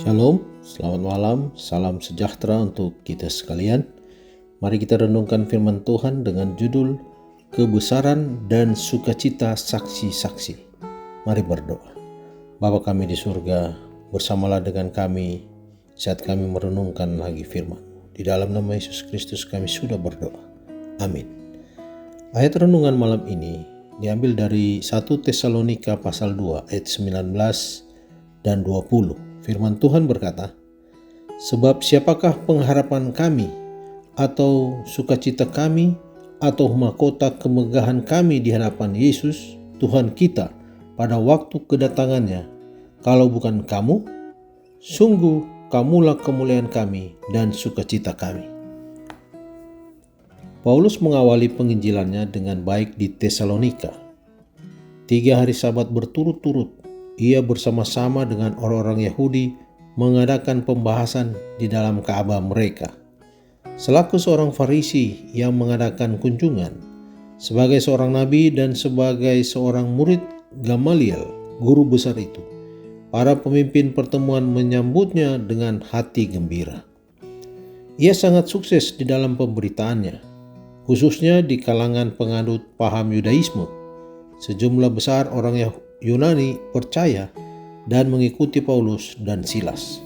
Shalom, selamat malam, salam sejahtera untuk kita sekalian. Mari kita renungkan firman Tuhan dengan judul Kebesaran dan Sukacita Saksi-saksi. Mari berdoa. Bapa kami di surga, bersamalah dengan kami saat kami merenungkan lagi firman. Di dalam nama Yesus Kristus kami sudah berdoa. Amin. Ayat renungan malam ini diambil dari 1 Tesalonika pasal 2 ayat 19 dan 20. Firman Tuhan berkata, "Sebab siapakah pengharapan kami, atau sukacita kami, atau mahkota kemegahan kami di hadapan Yesus, Tuhan kita, pada waktu kedatangannya, kalau bukan kamu? Sungguh kamulah kemuliaan kami dan sukacita kami." Paulus mengawali penginjilannya dengan baik di Tesalonika. 3 hari Sabat berturut-turut ia bersama-sama dengan orang-orang Yahudi mengadakan pembahasan di dalam Ka'bah mereka. Selaku seorang Farisi yang mengadakan kunjungan, sebagai seorang nabi dan sebagai seorang murid Gamaliel, guru besar itu, para pemimpin pertemuan menyambutnya dengan hati gembira. Ia sangat sukses di dalam pemberitaannya, khususnya di kalangan penganut paham Yudaisme. Sejumlah besar orang Yunani percaya dan mengikuti Paulus dan Silas.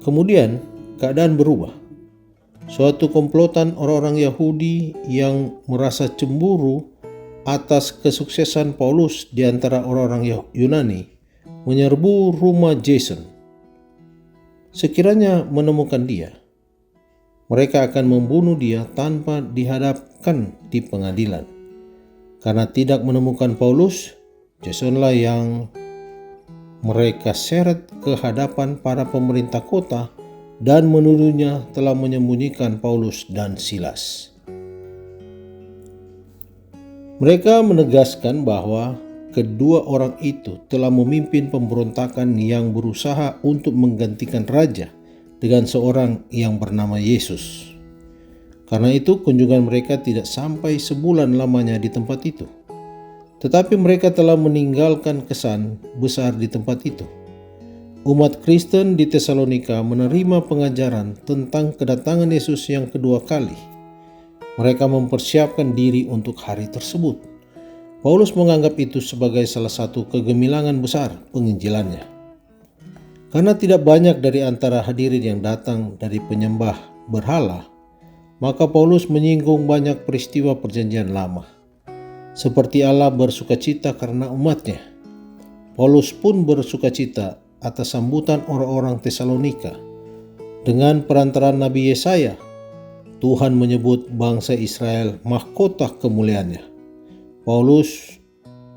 Kemudian keadaan berubah. Suatu komplotan orang-orang Yahudi yang merasa cemburu atas kesuksesan Paulus di antara orang-orang Yunani menyerbu rumah Jason. Sekiranya menemukan dia, mereka akan membunuh dia tanpa dihadapkan di pengadilan. Karena tidak menemukan Paulus, Jasonlah yang mereka seret ke hadapan para pemerintah kota dan menuduhnya telah menyembunyikan Paulus dan Silas. Mereka menegaskan bahwa kedua orang itu telah memimpin pemberontakan yang berusaha untuk menggantikan raja dengan seorang yang bernama Yesus. Karena itu kunjungan mereka tidak sampai sebulan lamanya di tempat itu. Tetapi mereka telah meninggalkan kesan besar di tempat itu. Umat Kristen di Tesalonika menerima pengajaran tentang kedatangan Yesus yang kedua kali. Mereka mempersiapkan diri untuk hari tersebut. Paulus menganggap itu sebagai salah satu kegemilangan besar penginjilannya. Karena tidak banyak dari antara hadirin yang datang dari penyembah berhala, maka Paulus menyinggung banyak peristiwa perjanjian lama. Seperti Allah bersukacita karena umatnya, Paulus pun bersukacita atas sambutan orang-orang Tesalonika. Dengan perantaraan Nabi Yesaya, Tuhan menyebut bangsa Israel mahkota kemuliaannya. Paulus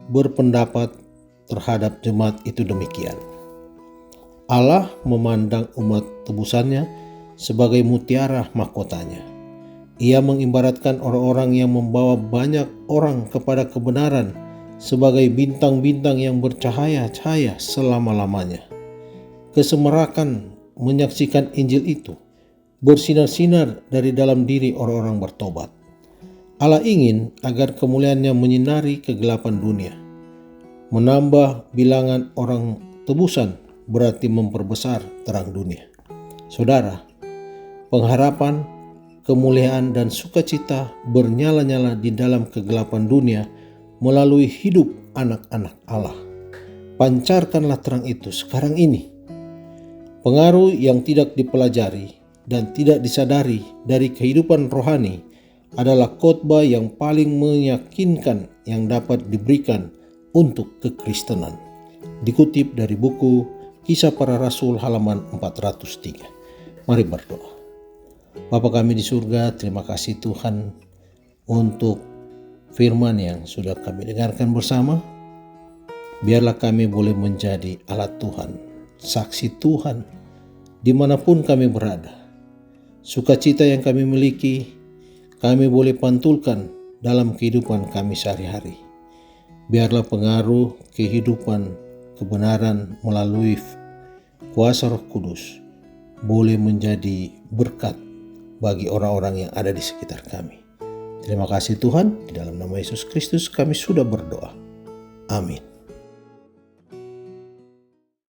berpendapat terhadap jemaat itu demikian. Allah memandang umat tebusannya sebagai mutiara mahkotanya. Ia mengibaratkan orang-orang yang membawa banyak orang kepada kebenaran sebagai bintang-bintang yang bercahaya-cahaya selama-lamanya. Kesemerakan menyaksikan Injil itu bersinar-sinar dari dalam diri orang-orang bertobat. Allah ingin agar kemuliaannya menyinari kegelapan dunia. Menambah bilangan orang tebusan berarti memperbesar terang dunia. Saudara, pengharapan, kemuliaan dan sukacita bernyala-nyala di dalam kegelapan dunia melalui hidup anak-anak Allah. Pancarkanlah terang itu sekarang ini. Pengaruh yang tidak dipelajari dan tidak disadari dari kehidupan rohani adalah khotbah yang paling meyakinkan yang dapat diberikan untuk kekristenan. Dikutip dari buku Kisah Para Rasul halaman 403. Mari berdoa. Bapa kami di surga, terima kasih Tuhan untuk firman yang sudah kami dengarkan bersama. Biarlah kami boleh menjadi alat Tuhan, saksi Tuhan dimanapun kami berada. Sukacita yang kami miliki, kami boleh pantulkan dalam kehidupan kami sehari-hari. Biarlah pengaruh kehidupan kebenaran melalui kuasa Roh Kudus boleh menjadi berkat bagi orang-orang yang ada di sekitar kami. Terima kasih Tuhan, di dalam nama Yesus Kristus kami sudah berdoa. Amin.